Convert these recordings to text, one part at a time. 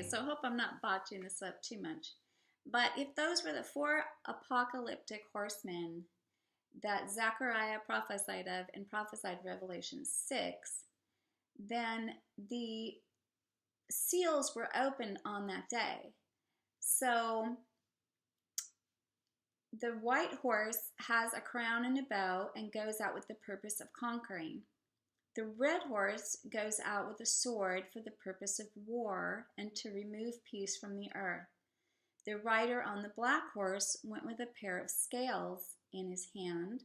so I hope I'm not botching this up too much. But if those were the four apocalyptic horsemen that Zechariah prophesied of and prophesied Revelation 6, then the seals were opened on that day. So the white horse has a crown and a bow and goes out with the purpose of conquering. The red horse goes out with a sword for the purpose of war and to remove peace from the earth. The rider on the black horse went with a pair of scales in his hand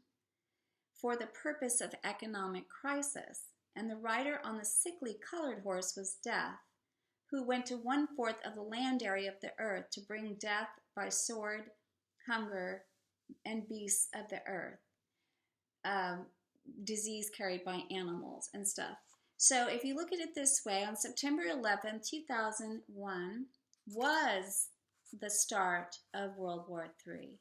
for the purpose of economic crisis. And the rider on the sickly colored horse was Death, who went to 1/4 of the land area of the earth to bring death by sword, hunger, and beasts of the earth, disease carried by animals and stuff. So if you look at it this way, on September 11, 2001 was the start of World War III.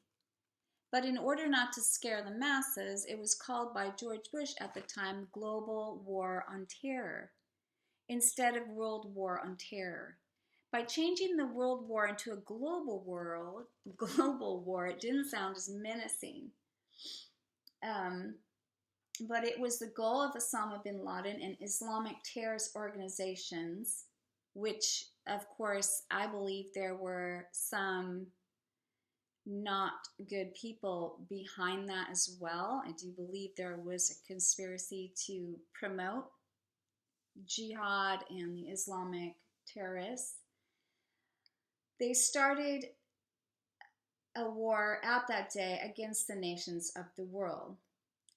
But in order not to scare the masses, it was called by George Bush at the time Global War on Terror instead of World War on Terror. By changing the world war into a global war, it didn't sound as menacing. But it was the goal of Osama bin Laden and Islamic terrorist organizations, which, of course, I believe there were some not good people behind that as well. I do believe there was a conspiracy to promote jihad and the Islamic terrorists. They started a war at that day against the nations of the world.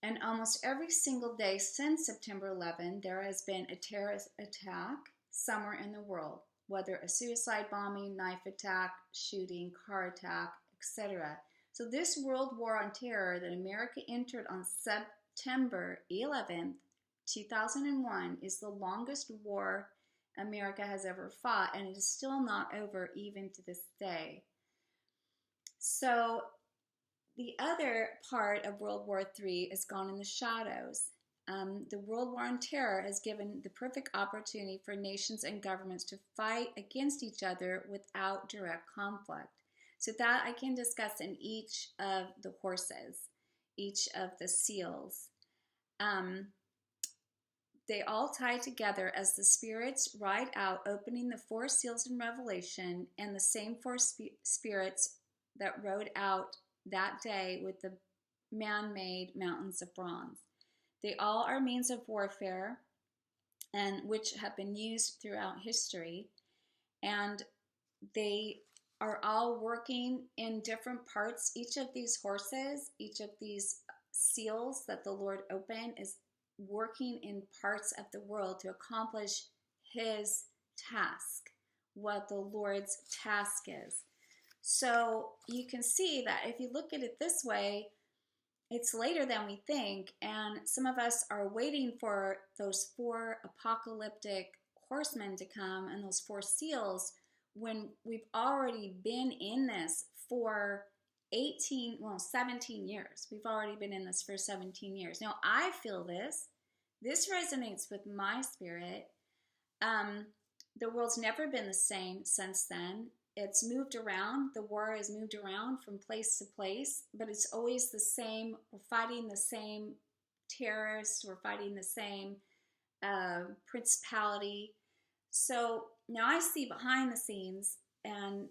And almost every single day since September 11, there has been a terrorist attack somewhere in the world, whether a suicide bombing, knife attack, shooting, car attack, etc. So this World War on Terror that America entered on September 11th, 2001 is the longest war America has ever fought, and it is still not over even to this day. So the other part of World War III is gone in the shadows. The World War on Terror has given the perfect opportunity for nations and governments to fight against each other without direct conflict. So that I can discuss in each of the horses, each of the seals. They all tie together as the spirits ride out, opening the four seals in Revelation, and the same four spirits that rode out that day with the man-made mountains of bronze. They all are means of warfare, and which have been used throughout history, and they are all working in different parts. Each of these horses, each of these seals that the Lord opened is working in parts of the world to accomplish his task, what the Lord's task is. So you can see that if you look at it this way, it's later than we think, and some of us are waiting for those four apocalyptic horsemen to come and those four seals when we've already been in this for 17 years. We've already been in this for 17 years. Now, I feel this. This resonates with my spirit. The world's never been the same since then. It's moved around. The war has moved around from place to place, but it's always the same. We're fighting the same terrorists. We're fighting the same principality. So now I see behind the scenes, and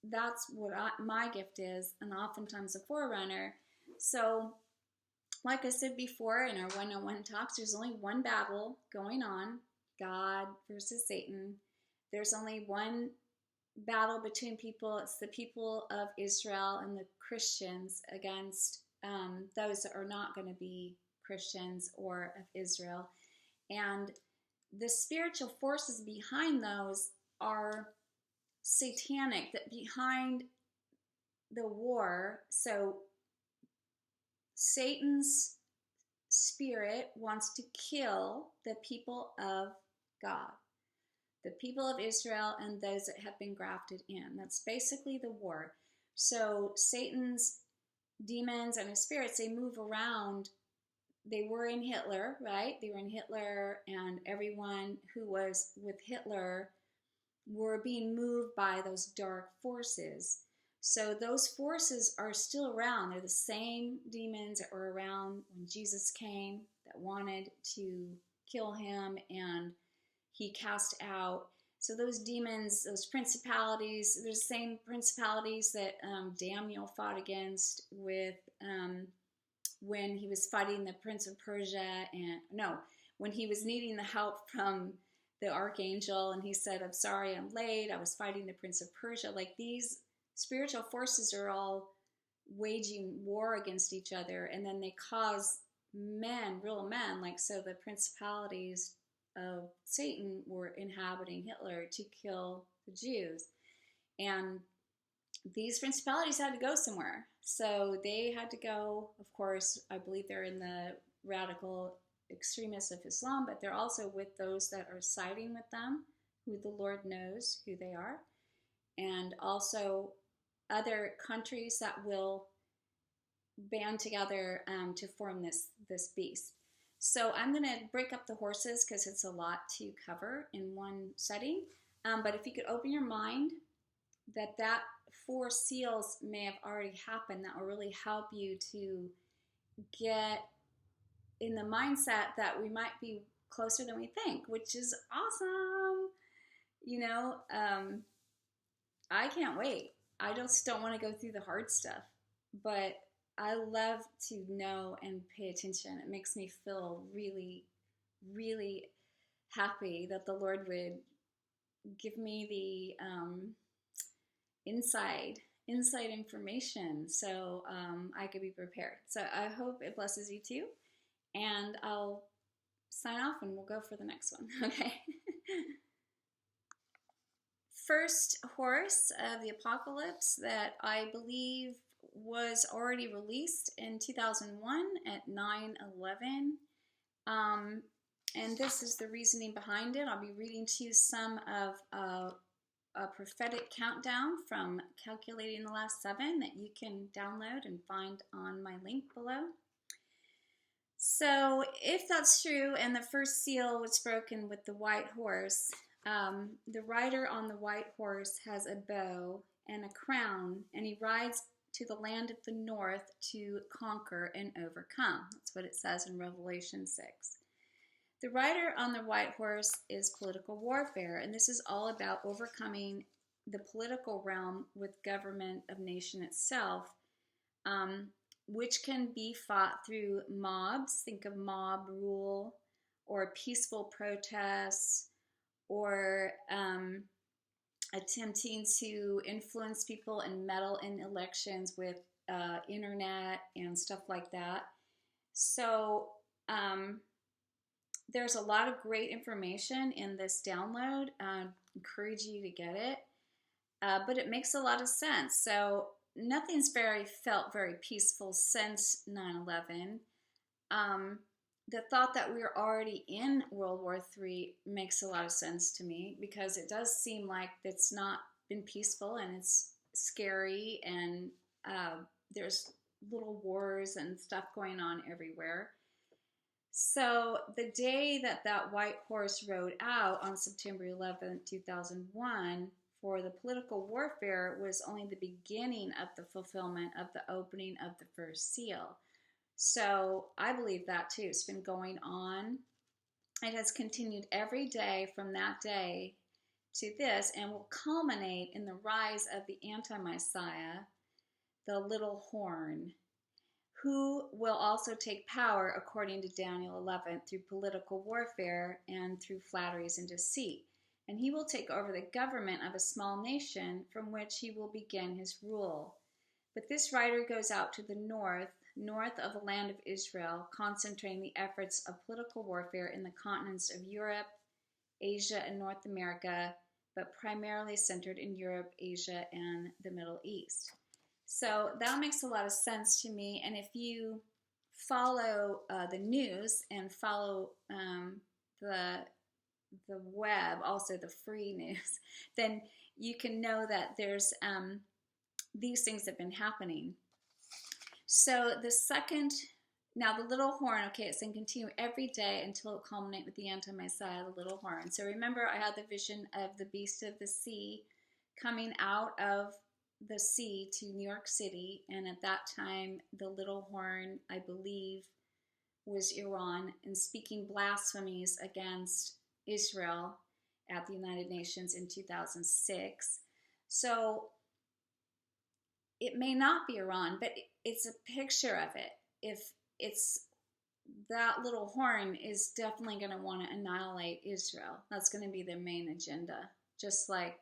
that's what my gift is, and oftentimes a forerunner. So like I said before in our one-on-one talks, there's only one battle going on, God versus Satan. There's only one battle between people. It's the people of Israel and the Christians against those that are not going to be Christians or of Israel. And the spiritual forces behind those are satanic, that behind the war. So Satan's spirit wants to kill the people of God, the people of Israel, and those that have been grafted in. That's basically the war. So Satan's demons and his spirits, they move around. They were in Hitler, right? They were in Hitler, and everyone who was with Hitler were being moved by those dark forces. So those forces are still around. They're the same demons that were around when Jesus came, that wanted to kill him, and he cast out. So those demons, those principalities, they're the same principalities that Daniel fought against with when he was fighting the Prince of Persia, when he was needing the help from the archangel, and he said, "I'm sorry, I'm late. I was fighting the Prince of Persia." Like, these spiritual forces are all waging war against each other, and then they cause men, real men, like, so the principalities of Satan were inhabiting Hitler to kill the Jews. And these principalities had to go somewhere. So they had to go, of course, I believe they're in the radical extremists of Islam, but they're also with those that are siding with them, who the Lord knows who they are, and also other countries that will band together to form this beast. So I'm going to break up the horses because it's a lot to cover in one setting. But if you could open your mind that 4 seals may have already happened, that will really help you to get in the mindset that we might be closer than we think, which is awesome. I can't wait. I just don't want to go through the hard stuff, but I love to know and pay attention. It makes me feel really, really happy that the Lord would give me the inside information so I could be prepared. So I hope it blesses you too. And I'll sign off and we'll go for the next one. Okay. First horse of the apocalypse that I believe was already released in 2001 at 9/11. And this is the reasoning behind it. I'll be reading to you some of a prophetic countdown from Calculating the Last 7 that you can download and find on my link below. So if that's true, and the first seal was broken with the white horse, the rider on the white horse has a bow and a crown, and he rides to the land of the north to conquer and overcome. That's what it says in Revelation 6. The rider on the white horse is political warfare, and this is all about overcoming the political realm with government of nation itself, which can be fought through mobs. Think of mob rule, or peaceful protests, or attempting to influence people and meddle in elections with internet and stuff like that. So there's a lot of great information in this download. I encourage you to get it. But it makes a lot of sense. So nothing's felt very peaceful since 9/11. The thought that we're already in World War III makes a lot of sense to me, because it does seem like it's not been peaceful, and it's scary, and there's little wars and stuff going on everywhere. So the day that white horse rode out on September 11, 2001, for the political warfare was only the beginning of the fulfillment of the opening of the first seal. So I believe that too. It's been going on. It has continued every day from that day to this, and will culminate in the rise of the anti-Messiah, the little horn, who will also take power, according to Daniel 11, through political warfare and through flatteries and deceit. And he will take over the government of a small nation, from which he will begin his rule. But this rider goes out to the north of the land of Israel, concentrating the efforts of political warfare in the continents of Europe, Asia, and North America, but primarily centered in Europe, Asia, and the Middle East. So that makes a lot of sense to me. And if you follow the news and follow the web, also the free news, then you can know that there's these things have been happening. So the second now the little horn, okay, it's going to continue every day until it culminate with the anti-Messiah, the little horn. So remember, I had the vision of the beast of the sea coming out of the sea to New York City, and at that time, the little horn, I believe, was Iran, and speaking blasphemies against Israel at the United Nations in 2006. So it may not be Iran, but it's a picture of it. If it's that little horn is definitely going to want to annihilate Israel. That's going to be their main agenda, just like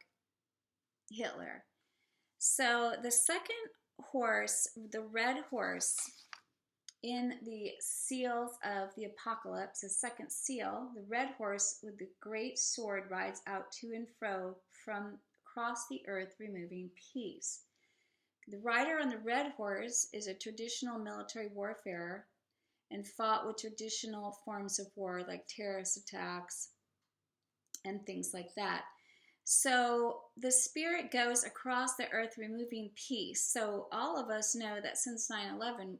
Hitler. So the second horse, the red horse, in the seals of the apocalypse, the second seal, the red horse with the great sword rides out to and fro from across the earth, removing peace. The rider on the red horse is a traditional military warfare and fought with traditional forms of war like terrorist attacks and things like that. So the spirit goes across the earth removing peace. So all of us know that since 9/11,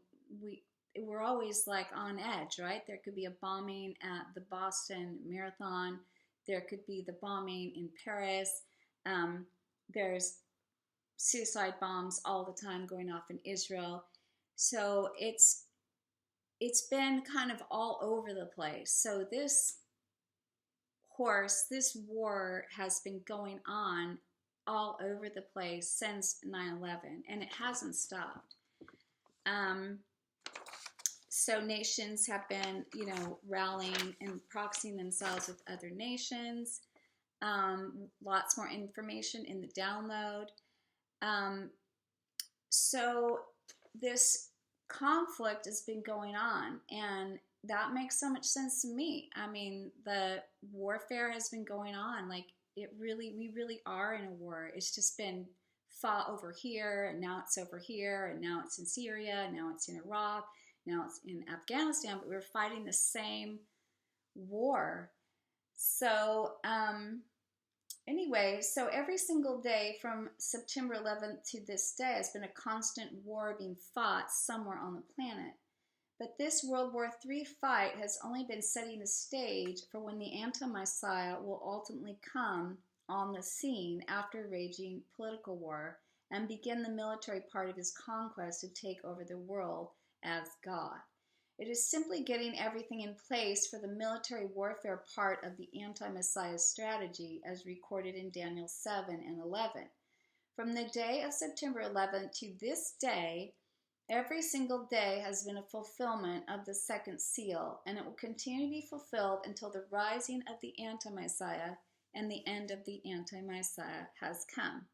we're always like on edge, right? There could be a bombing at the Boston Marathon. There could be the bombing in Paris. There's suicide bombs all the time going off in Israel. So it's been kind of all over the place. So this war has been going on all over the place since 9/11, and it hasn't stopped. So nations have been, rallying and proxying themselves with other nations. Lots more information in the download. So this conflict has been going on, and that makes so much sense to me. I mean, the warfare has been going on. Like, we really are in a war. It's just been fought over here, and now it's over here, and now it's in Syria, and now it's in Iraq, now it's in Afghanistan, but we're fighting the same war. So, anyway, so every single day from September 11th to this day has been a constant war being fought somewhere on the planet. But this World War III fight has only been setting the stage for when the anti-Messiah will ultimately come on the scene after raging political war and begin the military part of his conquest to take over the world as God. It is simply getting everything in place for the military warfare part of the anti-Messiah's strategy as recorded in Daniel 7 and 11. From the day of September 11th to this day, every single day has been a fulfillment of the second seal, and it will continue to be fulfilled until the rising of the anti-Messiah and the end of the anti-Messiah has come.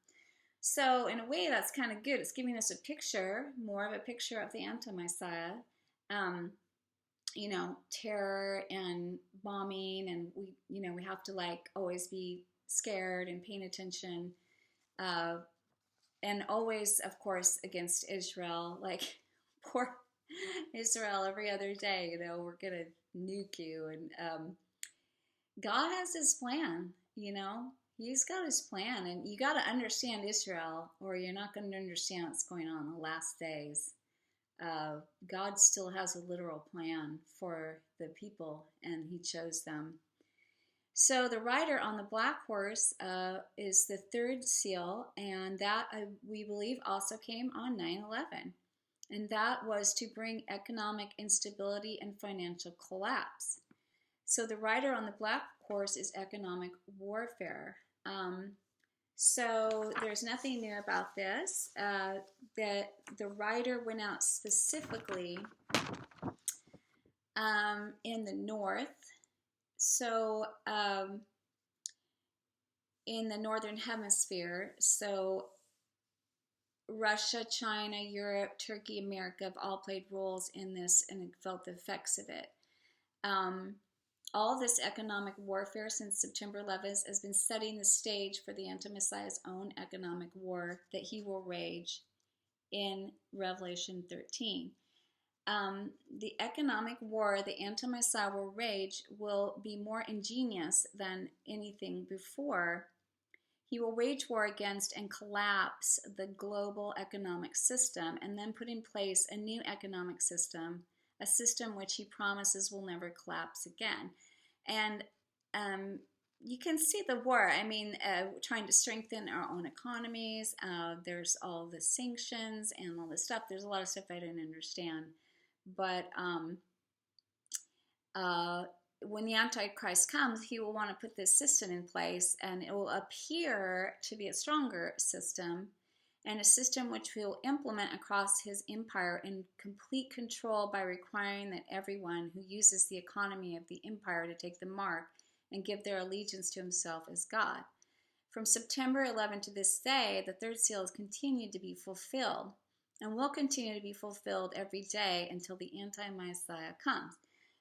So in a way, that's kind of good. It's giving us a picture, more of a picture of the anti-Messiah. Terror and bombing, and we have to always be scared and paying attention, and always, of course, against Israel. Like, poor Israel, every other day, we're gonna nuke you, and God has His plan. He's got His plan, and you got to understand Israel, or you're not going to understand what's going on in the last days. God still has a literal plan for the people, and He chose them. So the rider on the black horse is the third seal, and that we believe also came on 9/11. And that was to bring economic instability and financial collapse. So the rider on the black horse is economic warfare. So there's nothing new about this. That the rider went out specifically in the north. So in the northern hemisphere, so Russia, China, Europe, Turkey, America have all played roles in this and felt the effects of it. All this economic warfare since September 11th has been setting the stage for the anti-Messiah's own economic war that he will wage in Revelation 13. The economic war the anti-Messiah will wage will be more ingenious than anything before. He will wage war against and collapse the global economic system and then put in place a new economic system, a system which he promises will never collapse again. And you can see the war. I mean, trying to strengthen our own economies. There's all the sanctions and all this stuff. There's a lot of stuff I didn't understand. But when the Antichrist comes, he will want to put this system in place, and it will appear to be a stronger system, and a system which he will implement across his empire in complete control by requiring that everyone who uses the economy of the empire to take the mark and give their allegiance to himself as God. From September 11 to this day, the third seal has continued to be fulfilled and will continue to be fulfilled every day until the anti-Messiah comes.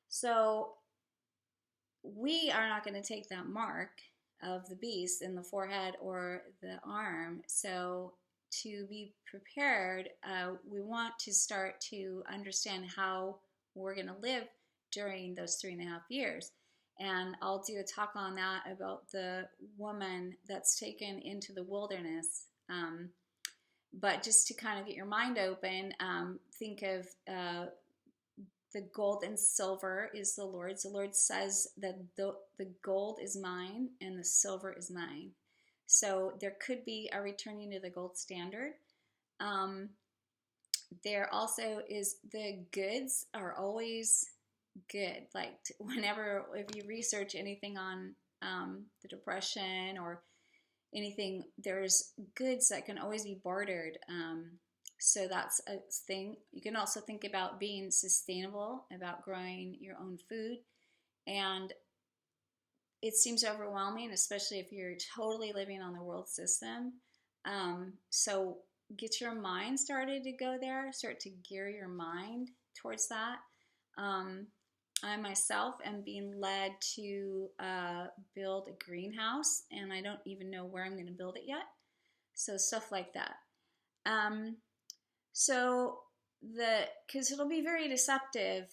So we are not going to take that mark of the beast in the forehead or the arm. So to be prepared, we want to start to understand how we're going to live during those 3.5 years. And I'll do a talk on that about the woman that's taken into the wilderness. But just to kind of get your mind open, think of the gold and silver is the Lord's. The Lord says that the gold is mine and the silver is mine. So there could be a returning to the gold standard. There also is the goods are always good. Like whenever, if you research anything on the Depression or anything, there's goods that can always be bartered. So that's a thing. You can also think about being sustainable, about growing your own food. And it seems overwhelming, especially if you're totally living on the world system. So get your mind started to go there. Start to gear your mind towards that. I myself am being led to build a greenhouse, and I don't even know where I'm going to build it yet. So stuff like that. Because it'll be very deceptive,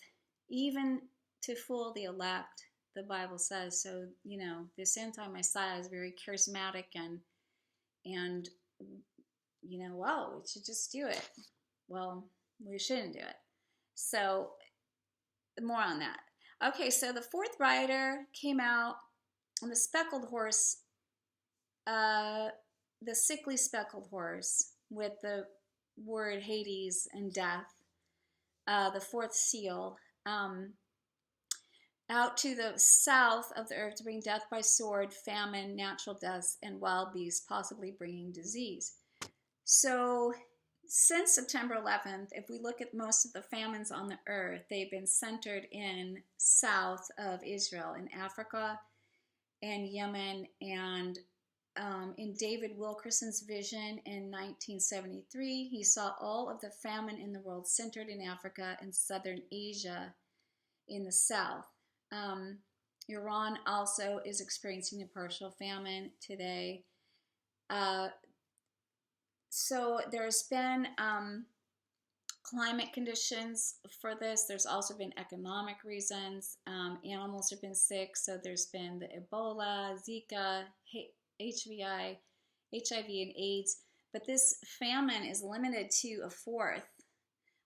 even to fool the elect, the Bible says. So, you know, this anti-Messiah is very charismatic and you know, well, we should just do it. Well, we shouldn't do it. So, more on that. Okay, so the fourth rider came out on the speckled horse, the sickly speckled horse with the word Hades and death, the fourth seal, out to the south of the earth to bring death by sword, famine, natural deaths, and wild beasts, possibly bringing disease. So since September 11th, if we look at most of the famines on the earth, they've been centered in south of Israel, in Africa and Yemen. And in David Wilkerson's vision in 1973, he saw all of the famine in the world centered in Africa and southern Asia in the south. Iran also is experiencing a partial famine today. So there's been climate conditions for this. There's also been economic reasons. Animals have been sick, so there's been the Ebola, Zika, HIV, and AIDS. But this famine is limited to a fourth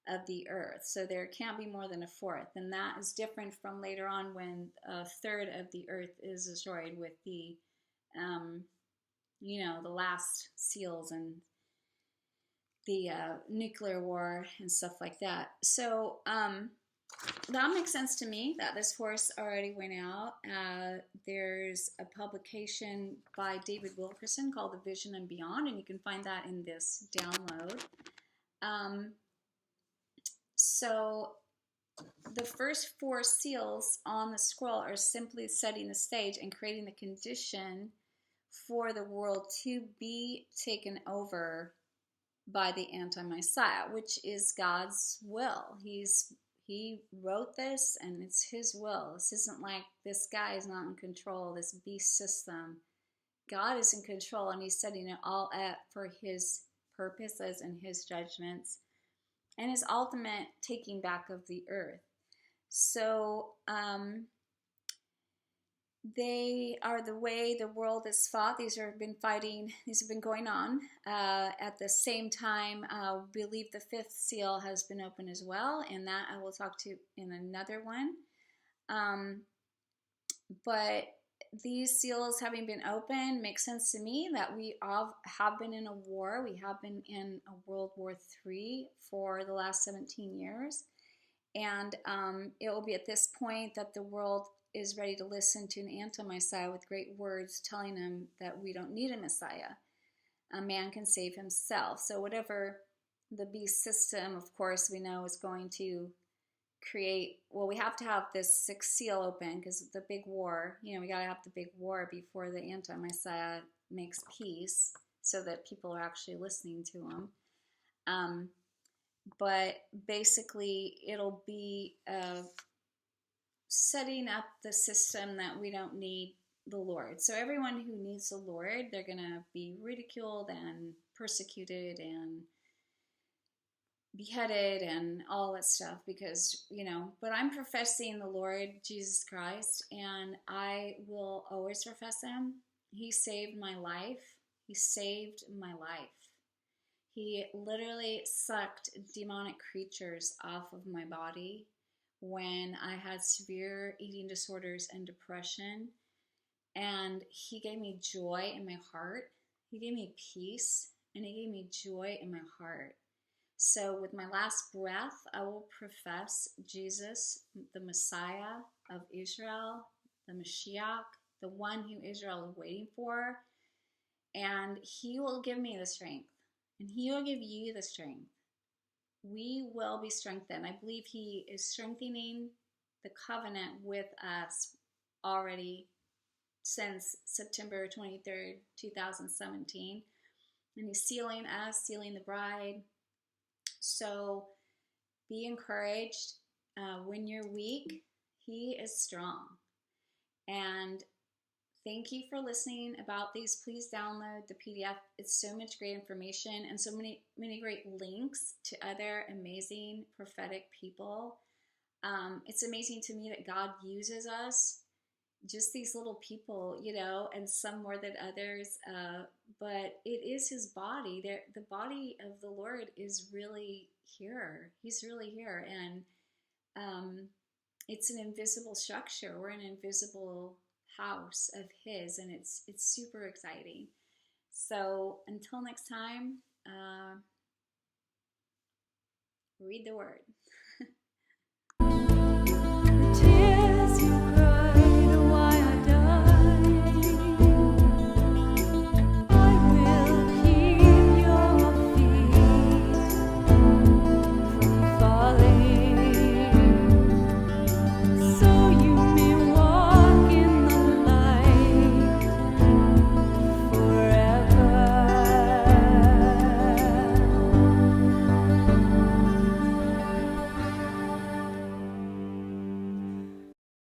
of the earth, so there can't be more than a fourth, and that is different from later on when a third of the earth is destroyed with the, you know, the last seals and the nuclear war and stuff like that. So that makes sense to me that this horse already went out. There's a publication by David Wilkerson called The Vision and Beyond, and you can find that in this download. So the first 4 seals on the scroll are simply setting the stage and creating the condition for the world to be taken over by the anti-Messiah, which is God's will. He wrote this, and it's his will. This isn't like this guy is not in control, this beast system. God is in control, and he's setting it all up for his purposes and his judgments and his ultimate taking back of the earth. So They are the way the world is fought. These have been going on. At the same time, I believe the fifth seal has been opened as well, and that I will talk to in another one. But these seals having been opened makes sense to me that we all have been in a war. We have been in a World War III for the last 17 years. And it will be at this point that the world is ready to listen to an anti-Messiah with great words telling them that we don't need a Messiah. A man can save himself. So whatever the beast system, of course, we know is going to create, well, we have to have this sixth seal open because the big war, we got to have the big war before the anti-Messiah makes peace so that people are actually listening to him. But basically, it'll be setting up the system that we don't need the Lord. So everyone who needs the Lord, they're going to be ridiculed and persecuted and beheaded and all that stuff because, but I'm professing the Lord Jesus Christ, and I will always profess him. He saved my life. He saved my life. He literally sucked demonic creatures off of my body when I had severe eating disorders and depression. And he gave me joy in my heart. He gave me peace, and he gave me joy in my heart. So with my last breath, I will profess Jesus, the Messiah of Israel, the Mashiach, the one who Israel is waiting for. And he will give me the strength. And he will give you the strength. We will be strengthened. I believe he is strengthening the covenant with us already since September 23rd, 2017. And he's sealing us, sealing the bride. So be encouraged. When you're weak, he is strong. And thank you for listening about these. Please download the PDF. It's so much great information and so many great links to other amazing prophetic people. It's amazing to me that God uses us, just these little people, and some more than others. But it is his body. The body of the Lord is really here. He's really here. And it's an invisible structure. We're an invisible house of his, and it's super exciting. So until next time, read the word.